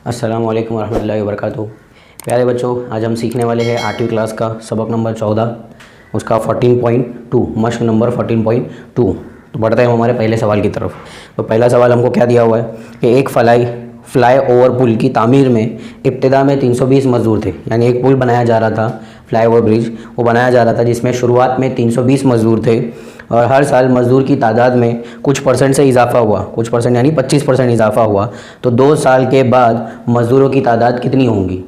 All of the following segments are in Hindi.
अस्सलाम वालेकुम रहमतुल्लाहि व बरकातुहू। प्यारे बच्चों, आज हम सीखने वाले हैं 8वीं क्लास का सबक नंबर 14, उसका 14.2, मश्क नंबर 14.2। तो बढ़ते हैं हमारे पहले सवाल की तरफ। तो पहला सवाल हमको क्या दिया हुआ है कि एक फ्लाई ओवर पुल की तामीर में इब्तिदा में 320 मज़दूर थे। यानी एक पुल बनाया जा रहा था, फ्लाई ओवर ब्रिज वो बनाया जा रहा था, जिसमें शुरुआत में 320 मज़दूर थे और हर साल मज़दूर की तादाद में कुछ परसेंट से इजाफा हुआ, कुछ परसेंट यानी 25% इजाफा हुआ। तो 2 साल के बाद मज़दूरों की तादाद कितनी होंगी?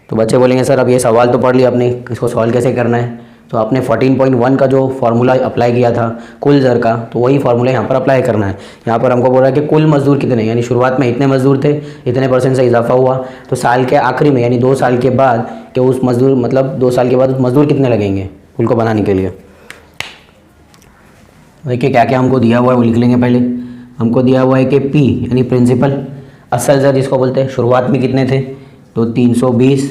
तो बच्चे बोलेंगे सर अब ये सवाल तो पढ़ लिया आपने, इसको सॉल्व कैसे करना है? तो आपने 14.1 का जो फार्मूला अप्लाई किया था कुल ज़र का, तो वही फार्मूला यहाँ पर अप्लाई करना है। यहाँ पर हमको बोल रहा है कि कुल मज़दूर कितने, यानी शुरुआत में इतने मज़दूर थे, इतने परसेंट से इजाफा हुआ, तो साल के आखिरी में यानी 2 साल के बाद कि उस मज़दूर मतलब 2 साल के बाद उस मज़दूर कितने लगेंगे पुल को बनाने के लिए। देखिए क्या क्या हमको दिया हुआ है वो लिख लेंगे। पहले हमको दिया हुआ है कि P यानी प्रिंसिपल, असल ज़र जिसको बोलते हैं, शुरुआत में कितने थे तो 320।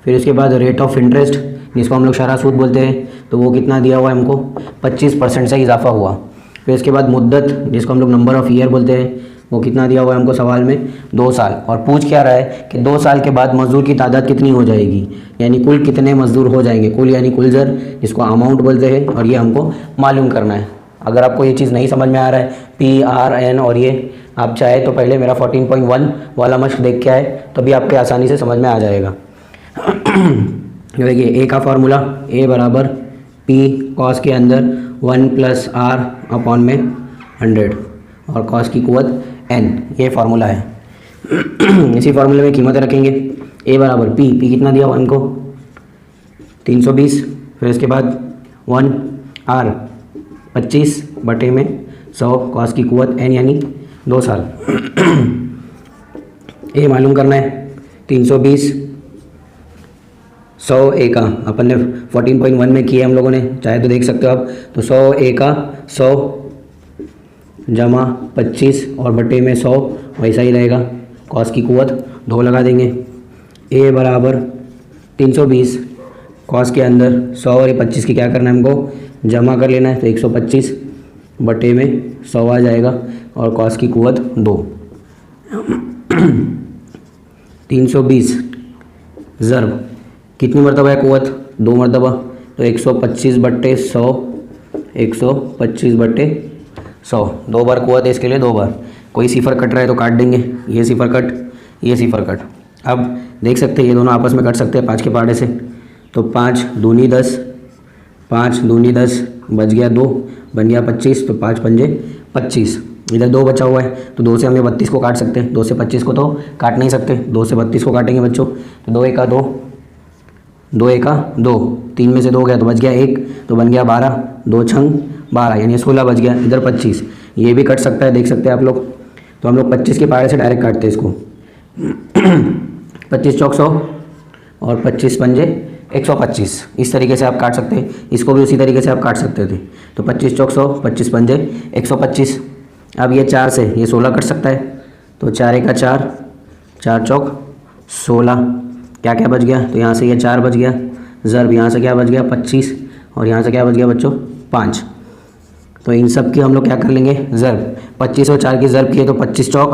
फिर उसके बाद रेट ऑफ इंटरेस्ट जिसको हम लोग शरह सूद बोलते हैं, तो वो कितना दिया हुआ है हमको 25% से इजाफा हुआ। फिर उसके बाद मुद्दत जिसको हम लोग नंबर ऑफ़ ईयर बोलते हैं, वो कितना दिया हुआ है हमको सवाल में 2 साल। और पूछ क्या रहा है कि 2 साल के बाद मज़दूर की तादाद कितनी हो जाएगी, यानी कुल कितने मज़दूर हो जाएंगे। कुल यानी कुल ज़र जिसको अमाउंट बोलते हैं, और ये हमको मालूम करना है। अगर आपको ये चीज़ नहीं समझ में आ रहा है PRN और ये, आप चाहे तो पहले मेरा 14.1 वाला मश्क देख के आए, तभी आपके आसानी से समझ में आ जाएगा। देखिए ए का फार्मूला A बराबर P कॉस के अंदर 1 + R अपॉन में 100 और कॉस की कुवत N, ये फार्मूला है। इसी फार्मूले में कीमतें रखेंगे। A बराबर P कितना दिया हुआ इनको 320। फिर उसके बाद 1 R 25 बटे में 100 कॉस की कुवत N यानी 2 साल। A मालूम करना है 320 100 A का अपन ने 14.1 में किए हम लोगों ने, चाहे तो देख सकते हो आप। तो 100 A का 100 जमा 25 और बटे में 100 वैसा ही रहेगा। कॉस की कुवत 2 लगा देंगे। A बराबर 320 कॉस के अंदर 100 और 25 की क्या करना है हमको जमा कर लेना है, तो 125 बटे में 100 आ जाएगा और कॉस की कुवत 2। 320 ज़र्ब कितनी मरतबा है कुवत 2 मरतबा, तो 125 बटे 100, 125 बटे 100, 2 बार कुवत है, इसके लिए 2 बार। कोई सिफर कट रहा है तो काट देंगे, ये सिफर कट, ये सिफर कट। अब देख सकते हैं ये दोनों आपस में कट सकते हैं 5 के पहाड़े से, तो 5 दूनी 10, 5 दूनी 10 बच गया 2, बन गया 25, तो 5 पंजे 25। इधर 2 बचा हुआ है, तो 2 से हम 32 को काट सकते हैं, 2 से 25 को तो काट नहीं सकते, 2 से 32 को काटेंगे बच्चों। तो 2 एका 2, 2 एका 2, 3 में से 2 गया तो बच गया 1, तो बन गया 12, 2 छंग 12 यानी 16 बच गया। इधर 25, ये भी कट सकता है, देख सकते हैं आप लोग। तो हम लोग 25 के पहाड़े से डायरेक्ट काटते हैं इसको। 25 चौक 100 और 25 पंजे 125, इस तरीके से आप काट सकते हैं। इसको भी उसी तरीके से आप काट सकते थे। तो 25 चौक 100, 25 पंजे 125। अब ये 4 से ये 16 कट सकता है, तो 4 एका 4, 4 चौक 16, क्या क्या बच गया, तो यहाँ से ये 4 बच गया ज़र्ब, यहाँ से क्या बच गया 25 और यहाँ से क्या बच गया बच्चों 5। तो इन सब की हम लोग क्या कर लेंगे ज़र्ब। 25 और 4 की ज़र्ब किए तो 25 चौक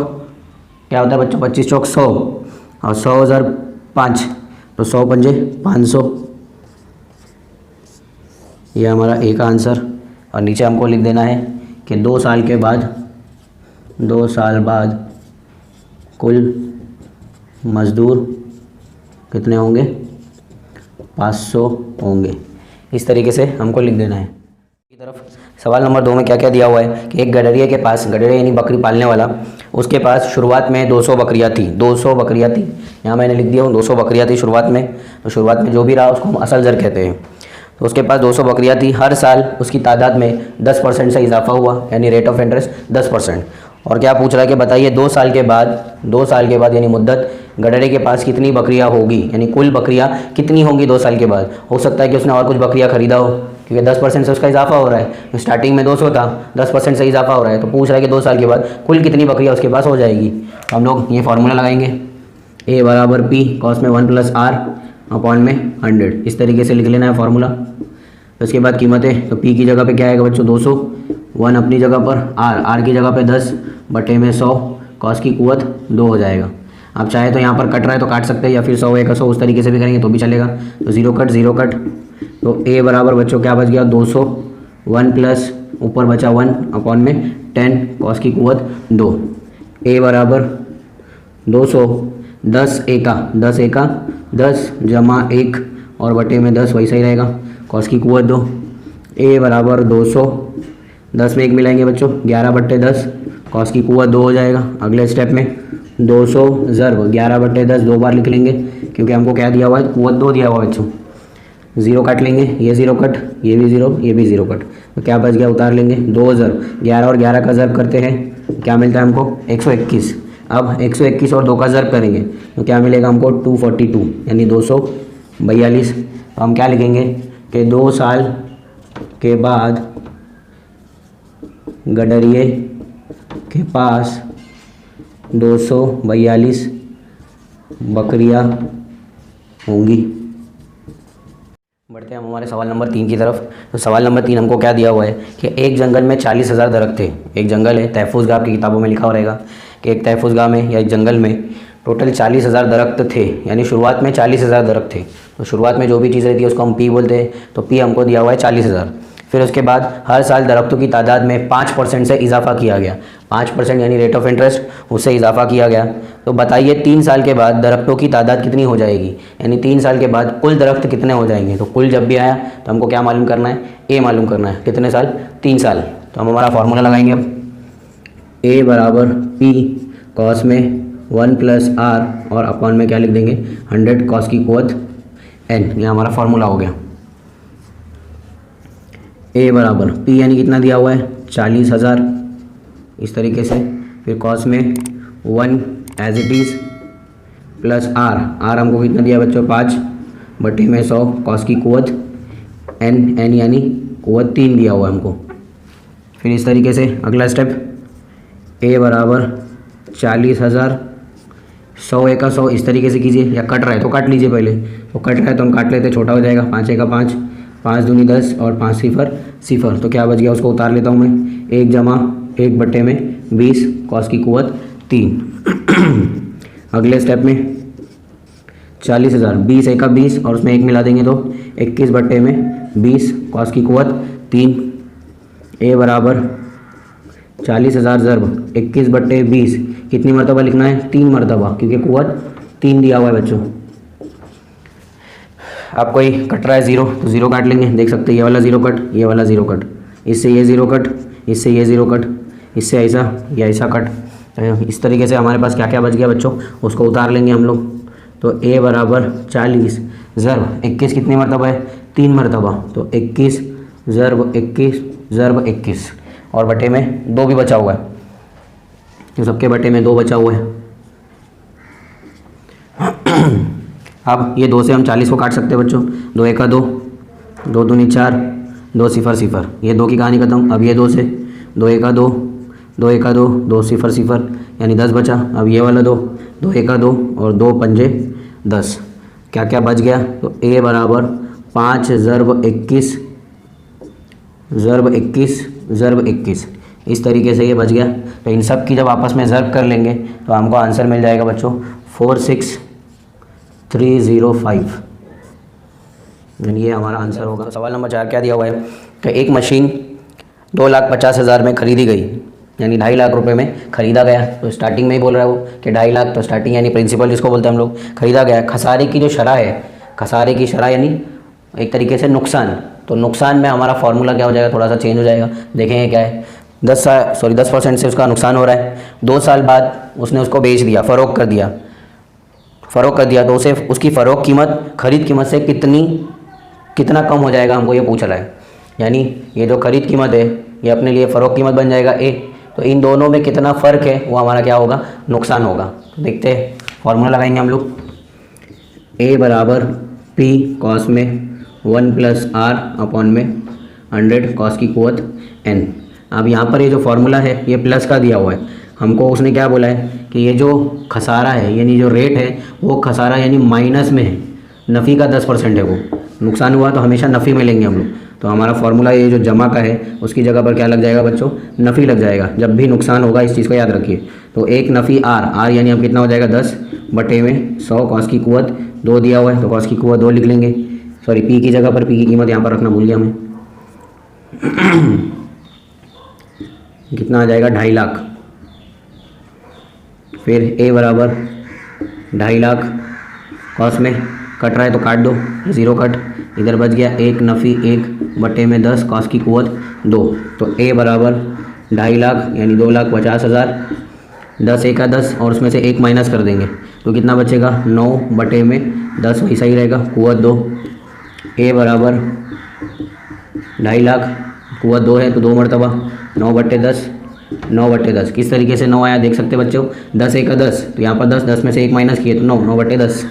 क्या होता है बच्चों 25 चौक 100 और 100 ज़र्ब 5, तो 100 पंजे 500। ये हमारा A का आंसर। और नीचे हमको लिख देना है कि 2 साल के बाद, 2 साल बाद कुल मज़दूर कितने होंगे 500 होंगे। इस तरीके से हमको लिख देना है। की तरफ सवाल नंबर 2 में क्या क्या दिया हुआ है कि एक गडरिया के पास, गडरिया यानी बकरी पालने वाला, उसके पास शुरुआत में 200 बकरियाँ थी, 200 बकरियाँ थी, यहाँ मैंने लिख दिया हूँ 200 बकरियाँ थी शुरुआत में। तो शुरुआत में जो भी रहा उसको हम असल ज़र कहते हैं। तो उसके पास 200 बकरियाँ थी, हर साल उसकी तादाद में 10% से इजाफा हुआ, यानी रेट ऑफ इंटरेस्ट 10%। और क्या पूछ रहा है कि बताइए 2 साल के बाद, 2 साल के बाद यानी मुद्दत, गडरे के पास कितनी बकरियां होगी, यानी कुल बकरियां कितनी होंगी 2 साल के बाद। हो सकता है कि उसने और कुछ बकरियां खरीदा हो, क्योंकि 10% से उसका इजाफा हो रहा है। स्टार्टिंग में 200 था, 10% से इजाफा हो रहा है, तो पूछ रहा है कि 2 साल के बाद कुल कितनी बकरियां उसके पास हो जाएगी। तो हम लोग ये फार्मूला लगाएंगे, A बराबर P कॉस में 1 + R अपॉन में 100, इस तरीके से लिख लेना है फार्मूला। तो उसके बाद कीमतें, तो P की जगह पे क्या आएगा बच्चों 200, 1 अपनी जगह पर, R की जगह पे 10 बटे में 100, कॉस की कुवत 2 हो जाएगा। आप चाहे तो यहाँ पर कट रहा है तो काट सकते हैं, या फिर 100 1 100 उस तरीके से भी करेंगे तो भी चलेगा। तो ज़ीरो कट। तो a बराबर बच्चों क्या बच गया 200, 1 प्लस ऊपर बचा 1 अपॉन में 10 कॉस की कुवत 2। a बराबर 200, 10 एका 10 जमा 1 और बटे में 10 वैसा ही रहेगा, कॉस की कुवत 2। a बराबर 200, 10 में 1 मिलाएंगे बच्चों 11 बट्टे 10, कॉस की कुवत 2 हो जाएगा। अगले स्टेप में 200 ज़र्ब 11 बट्टे 10 2 बार लिख लेंगे, क्योंकि हमको क्या दिया हुआ है, कुवत 2 दिया हुआ है बच्चों। ज़ीरो काट लेंगे, ये ज़ीरो कट, ये भी ज़ीरो, ये भी ज़ीरो कट, तो क्या बच गया उतार लेंगे। 2 ज़र्ब 11 और 11 का ज़र्ब करते हैं, क्या मिलता है हमको 121। अब 121 और 2 का ज़र्ब करेंगे तो क्या मिलेगा हमको 242 यानी 242। तो हम क्या लिखेंगे कि 2 साल के बाद गडरिये के पास 242 बकरियां होंगी। बढ़ते हैं हम हमारे सवाल नंबर 3 की तरफ। तो सवाल नंबर 3 हमको क्या दिया हुआ है कि एक जंगल में 40,000 दरख्त थे। एक जंगल है, तहफ़्फ़ुज़गाह आपकी किताबों में लिखा हुआ रहेगा कि एक तहफ़्फ़ुज़गाह में या एक जंगल में टोटल 40,000 दरख्त थे, यानी शुरुआत में 40,000 दरख्त थे। तो शुरुआत में जो भी चीज़ रहती है उसको हम पी बोलते हैं, तो पी हमको दिया हुआ है 40,000। फिर उसके बाद हर साल दरख्तों की तादाद में 5% से इजाफा किया गया, 5% यानी रेट ऑफ इंटरेस्ट, उससे इजाफा किया गया। तो बताइए 3 साल के बाद दरख्तों की तादाद कितनी हो जाएगी, यानी 3 साल के बाद कुल दरख्त कितने हो जाएंगे। तो कुल जब भी आया तो हमको क्या मालूम करना है, ए मालूम करना है, कितने साल 3 साल। तो हम हमारा फार्मूला लगाएंगे अब, ए बराबर पी कॉस में 1 प्लस आर और अपॉन में क्या लिख देंगे 100 कॉस की कुवत एन, ये हमारा फार्मूला हो गया। ए बराबर पी यानी कितना दिया हुआ है 40,000 इस तरीके से, फिर कॉस में 1 as it is plus R हमको कितना दिया बच्चों 5 बटे में 100 कॉस की कुवत एन यानी कुवत 3 दिया हुआ है हमको। फिर इस तरीके से अगला स्टेप, ए बराबर 40,000 100 एका 100 इस तरीके से कीजिए, या कट रहा है तो काट लीजिए पहले, तो कट रहा है तो हम काट लेते, छोटा हो जाएगा 5 एका 5, 5 दूनी 10 और 5 सिफर सिफर, तो क्या बच गया उसको उतार लेता हूँ मैं, 1 जमा 1 बटे में 20 कॉस की कुवत 3। अगले स्टेप में 40,000 20 एका 20 और उसमें 1 मिला देंगे तो 21 बटे में 20 कॉस की कुवत 3। ए बराबर 40,000 ज़र्ब 21 बटे 20 कितनी मरतबा लिखना है 3 मरतबा, क्योंकि कुवत 3 दिया हुआ है बच्चों। आप कोई कट रहा है ज़ीरो तो ज़ीरो काट लेंगे, देख सकते हैं ये वाला ज़ीरो कट, ये वाला ज़ीरो कट, इससे ये ज़ीरो कट, इससे ये ज़ीरो कट, इससे ऐसा या ऐसा कट। इस तरीके से हमारे पास क्या क्या बच गया बच्चों, उसको उतार लेंगे हम लोग। तो ए बराबर 40 ज़र्ब 21 कितनी मरतबा है 3 मरतबा, तो 21 ज़र्ब 21 ज़र्ब 21 और बटे में 2 भी बचा हुआ है, तो सबके बटे में 2 बचा हुआ है। अब ये 2 से हम 40 को काट सकते हैं बच्चों, 2 एका 2, 2 दूनी 4, 2 सिफर सिफर, ये 2 की कहानी खत्म। अब ये 2 से 2 एका 2, 2 एका 2, 2 सिफर सिफर यानी 10 बचा। अब ये वाला 2, 2 एका 2 और 2 पंजे 10, क्या क्या बच गया, तो ए बराबर 5 ज़र्ब 21 ज़र्ब 21 ज़र्ब 21 इस तरीके से ये बच गया। तो इन सब की जब आपस में ज़र्ब कर लेंगे तो हमको आंसर मिल जाएगा बच्चों 46305, यानी ये हमारा आंसर होगा। तो सवाल नंबर 4 क्या दिया हुआ है कि एक मशीन 2,50,000 में खरीदी गई, यानी 2.5 लाख रुपए में खरीदा गया। तो स्टार्टिंग में ही बोल रहा है वो कि 2.5 लाख, तो स्टार्टिंग यानी प्रिंसिपल जिसको बोलते हैं हम लोग, खरीदा गया। खसारे की जो शरह है, खसारे की शरह यानी एक तरीके से नुकसान, तो नुकसान में हमारा फार्मूला क्या हो जाएगा, थोड़ा सा चेंज हो जाएगा। देखेंगे क्या है, 10% से उसका नुकसान हो रहा है। 2 साल बाद उसने उसको बेच दिया, फ़रोख्त कर दिया तो उसे उसकी फ़रोख्त कीमत खरीद कीमत से कितना कम हो जाएगा, हमको ये पूछ रहा है। यानी ये जो खरीद कीमत है ये अपने लिए फ़रोख्त कीमत बन जाएगा ए, तो इन दोनों में कितना फ़र्क है वो हमारा क्या होगा, नुकसान होगा। तो देखते हैं, फार्मूला लगाएंगे हम लोग, ए बराबर पी कॉस में 1 प्लस आर अपॉन में 100 कॉस की कुवत एन। अब यहाँ पर ये जो फार्मूला है ये प्लस का दिया हुआ है, हमको उसने क्या बोला है कि ये जो खसारा है यानी जो रेट है वो खसारा यानी माइनस में है, नफ़ी का 10% है, वो नुकसान हुआ तो हमेशा नफ़ी में लेंगे हम लोग। तो हमारा फार्मूला ये जो जमा का है उसकी जगह पर क्या लग जाएगा बच्चों, नफ़ी लग जाएगा। जब भी नुकसान होगा इस चीज़ को याद रखिए। तो एक नफ़ी आर यानी अब कितना हो जाएगा 10 बटे में 100 कॉस की कुवत 2 दिया हुआ है, तो कॉस की कुवत 2 लिख लेंगे। सॉरी, पी की जगह पर पी की कीमत यहाँ पर रखना भूल गया मैं। कितना आ जाएगा, 2.5 लाख। फिर ए बराबर 2.5 लाख, कॉस में कट रहा है तो काट दो, 0 कट, इधर बच गया 1 नफ़ी 1 बटे में 10 कॉस की कुवत 2। तो ए बराबर 2.5 लाख यानी 2,50,000, 10 एका 10 और उसमें से 1 माइनस कर देंगे तो कितना बचेगा, 9 बटे में 10 वैसा ही रहेगा, कुवत 2। ए बराबर 2.5 लाख, कुवत 2 है तो 2 मरतबा 9 बटे 10, 9 बटे 10 किस तरीके से 9 आया देख सकते बच्चों, 10 एका 10 तो यहाँ पर 10, 10 में से 1 माइनस किए तो 9, 9 बटे 10।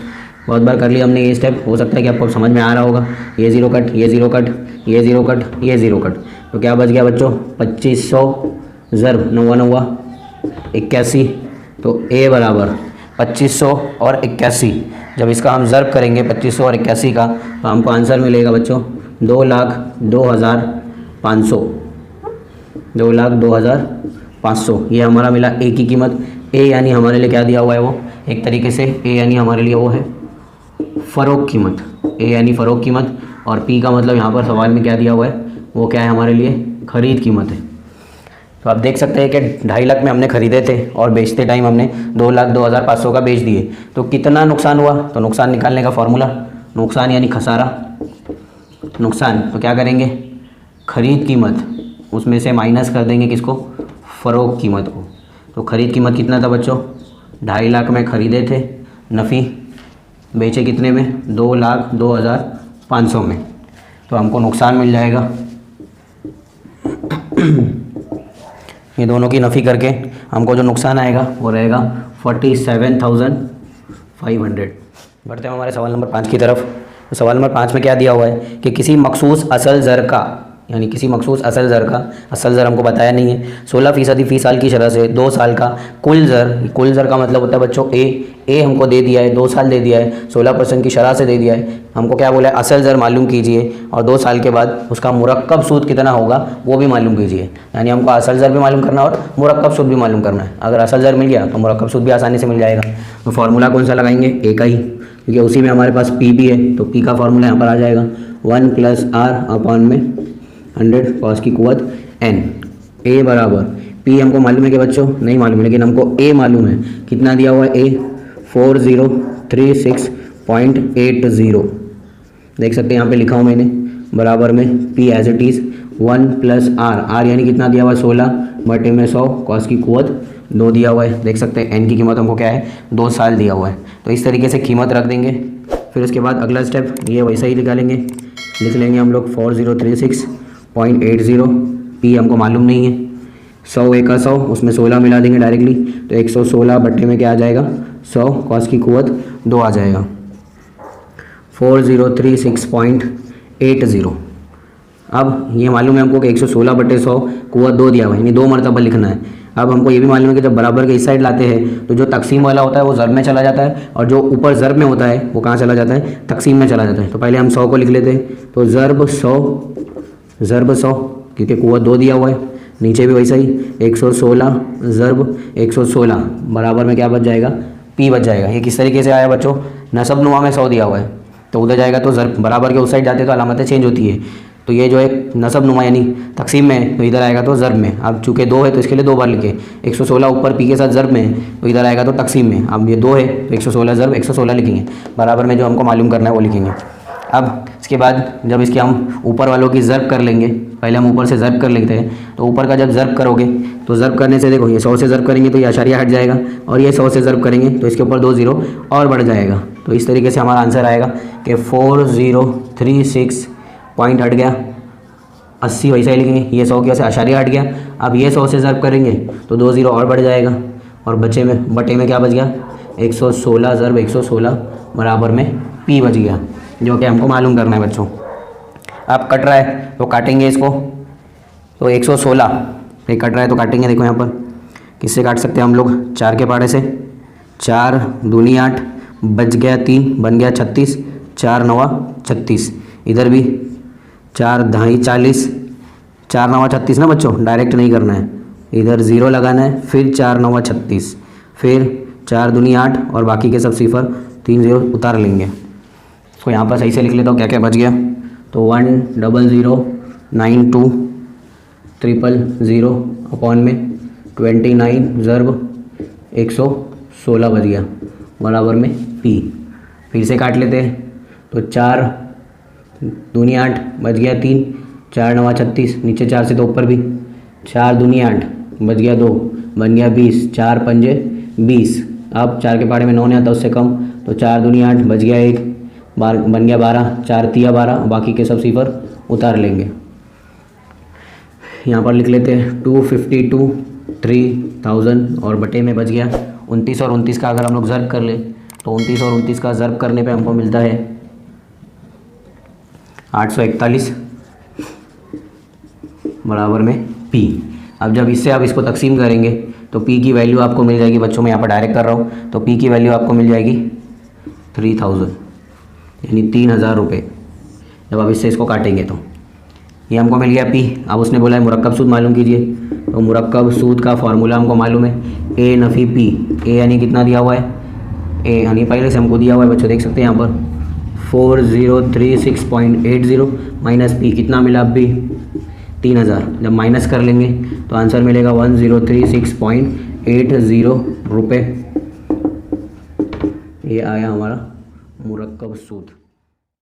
बहुत बार कर लिया हमने ये स्टेप, हो सकता है कि आपको समझ में आ रहा होगा। ये 0 कट, ये 0 कट, ये 0 कट, ये 0 कट, तो क्या बच गया बच्चों, 2500 ज़रब 9 81। तो ए बराबर 2500 और 81, जब इसका हम ज़रब करेंगे 2500 और 81 का तो हमको आंसर मिलेगा बच्चों 2,02,500, 2,02,500। ये हमारा मिला ए की कीमत। ए यानी हमारे लिए क्या दिया हुआ है, वो एक तरीके से ए यानी हमारे लिए वो है फ़रोख्त कीमत, ए यानी फ़रोख्त कीमत, और पी का मतलब यहाँ पर सवाल में क्या दिया हुआ है, वो क्या है हमारे लिए, ख़रीद कीमत है। तो आप देख सकते हैं कि 2.5 लाख में हमने ख़रीदे थे और बेचते टाइम हमने 2,02,500 का बेच दिए, तो कितना नुकसान हुआ। तो नुकसान निकालने का फॉर्मूला, नुकसान यानी खसारा, नुकसान तो क्या करेंगे, ख़रीद कीमत उसमें से माइनस कर देंगे किसको, फ़रोख्त कीमत को। तो ख़रीद कीमत कितना था बच्चों, 2.5 लाख में ख़रीदे थे, नफ़ी बेचे कितने में, 2,02,500 में, तो हमको नुकसान मिल जाएगा। ये दोनों की नफ़ी करके हमको जो नुकसान आएगा वो रहेगा 47,500। बढ़ते हैं हमारे सवाल नंबर 5 की तरफ। तो सवाल नंबर 5 में क्या दिया हुआ है कि किसी मखसूस असल ज़र का, यानी किसी मखसूस असल ज़र का, असल ज़र हमको बताया नहीं है, 16% फ़ी साल की शरह से 2 साल का कुल ज़र का मतलब होता है बच्चों ए हमको दे दिया है, 2 साल दे दिया है, 16% की शरह से दे दिया है, हमको क्या बोला है, असल ज़र मालूम कीजिए और 2 साल के बाद उसका मुरक्कब सूद कितना होगा वो भी मालूम कीजिए। यानी हमको असल ज़र भी मालूम करना है और मुरक्कब सूद भी मालूम करना है। अगर असल ज़र मिल गया तो मुरक्कब सूद भी आसानी से मिल जाएगा। तो फार्मूला कौन सा लगाएंगे, ए का ही, क्योंकि उसी में हमारे पास पी भी है, तो पी का फार्मूला यहाँ पर आ जाएगा 1 + R/100 कॉस की कुवत n। ए बराबर पी हमको मालूम है कि बच्चों नहीं मालूम है, लेकिन हमको ए मालूम है, कितना दिया हुआ है ए, 4036.80। देख सकते हैं यहाँ पे लिखा हूँ मैंने, बराबर में P as it is 1 + R यानी कितना दिया हुआ है, 16 बटे में 100 कॉस की कुवत 2 दिया हुआ है। देख सकते हैं एन की कीमत हमको क्या है, 2 साल दिया हुआ है। तो इस तरीके से कीमत रख देंगे। फिर उसके बाद अगला स्टेप ये वैसा ही निकालेंगे, लिख लेंगे हम लोग 4036.80। पी हमको मालूम नहीं है, 100 एका 100 उसमें 16 मिला देंगे डायरेक्टली, तो 116 बटे में क्या आ जाएगा, 100 कॉस की कुवत 2 आ जाएगा, 4036.80। अब ये मालूम है हमको कि 116 बटे 100 कुवत 2 दिया हुआ है, यानी 2 मरतबा लिखना है। अब हमको ये भी मालूम है कि जब बराबर के इस साइड लाते हैं तो जो तकसीम वाला होता है वो ज़रब में चला जाता है, और जो ऊपर ज़रब में होता है वो कहाँ चला जाता है, तकसीम में चला जाता है। तो पहले हम 100 को लिख लेते हैं, तो ज़रब 100 क्योंकि कुवत 2 दिया हुआ है, नीचे भी वैसा ही 116 ज़रब 116 बराबर में क्या बच जाएगा, पी बच जाएगा। ये किस तरीके से आया बच्चों, नसब नुमा में 100 दिया हुआ है तो उधर जाएगा तो ज़रब बराबर के उस साइड जाते तो अलामतें चेंज होती है। तो ये जो है नसब नुमा यानी तकसीम में है तो इधर आएगा तो ज़रब में। अब चूँकि 2 है तो इसके लिए 2 बार लिखे, 116 ऊपर पी के साथ ज़रब में है तो इधर आएगा तो तकसीम में। अब ये 2 है तो 116 ज़रब 116 लिखेंगे, बराबर में जो हमको मालूम करना है वो लिखेंगे। अब इसके बाद जब इसके हम ऊपर वालों की ज़रब कर लेंगे, पहले हम ऊपर से ज़रब कर लेते हैं, तो ऊपर का जब ज़रब करोगे तो ज़रब करने से देखो ये 100 से ज़रब करेंगे तो ये आशारिया हट जाएगा, और ये 100 से ज़रब करेंगे तो इसके ऊपर 2 0 और बढ़ जाएगा। तो इस तरीके से हमारा आंसर आएगा कि 4036 पॉइंट हट गया, 80 वैसा ही लिखेंगे, ये 100 की वजह से आशारिया हट गया। अब ये 100 से ज़रब करेंगे तो 2 0 और बढ़ जाएगा, और बटे में क्या बच गया, 116 ज़रब 116 बराबर में पी बच गया, जो कि हमको मालूम करना है बच्चों। अब कट रहा है तो काटेंगे इसको, तो 116 ये कट रहा है तो काटेंगे। देखो यहाँ पर किससे काट सकते हैं हम लोग, 4 के पाड़े से, 4 दूनी 8 बच गया 3 बन गया 36, 4 9 36, इधर भी 4 ढाई 40, 4 9 36 ना बच्चों, डायरेक्ट नहीं करना है, इधर 0 लगाना है, फिर 4 9 36, फिर 4 दूनी 8 और बाकी के सब सिफर 3 0 उतार लेंगे। इसको यहाँ पर सही से लिख लेता हूँ क्या क्या बच गया। तो 100,920,000 अपॉन में 29 ज़रब 116 बच गया बराबर में पी। फिर से काट लेते हैं। तो 4 दूनी 8 बच गया 3, 4 9 36, नीचे 4 से तो ऊपर भी 4 दूनी 8 बच गया 2, बन गया 20, 4 पंजे 20। अब 4 के पहाड़े में 9 नहीं आता उससे कम, तो 4 दूनी 8 बच गया 1, बन गया 12, 4 तिया 12, बाकी के सब सिफर उतार लेंगे। यहाँ पर लिख लेते हैं 252,3,000 और बटे में बच गया 29 और 29 का अगर हम लोग ज़र्ब कर ले तो 29 और 29 का ज़र्ब करने पे हमको मिलता है 841 बराबर में पी। अब जब इससे आप इसको तकसीम करेंगे तो पी की वैल्यू आपको मिल जाएगी, बच्चों में यहाँ पर डायरेक्ट कर रहा हूँ, तो पी की वैल्यू आपको मिल जाएगी 3000 यानी 3000 रुपये। जब आप इससे इसको काटेंगे तो ये हमको मिल गया पी। अब उसने बोला है मुरक्कब सूद मालूम कीजिए, तो मुरक्कब सूद का फॉर्मूला हमको मालूम है ए नफ़ी पी। ए यानी कितना दिया हुआ है, ए यानी पहले से हमको दिया हुआ है बच्चों, देख सकते हैं यहाँ पर 4036.80 माइनस पी कितना मिला अब भी 3000। जब माइनस कर लेंगे तो आंसर मिलेगा 1036.80 रुपये। ये आया हमारा मुरक्कब सूद।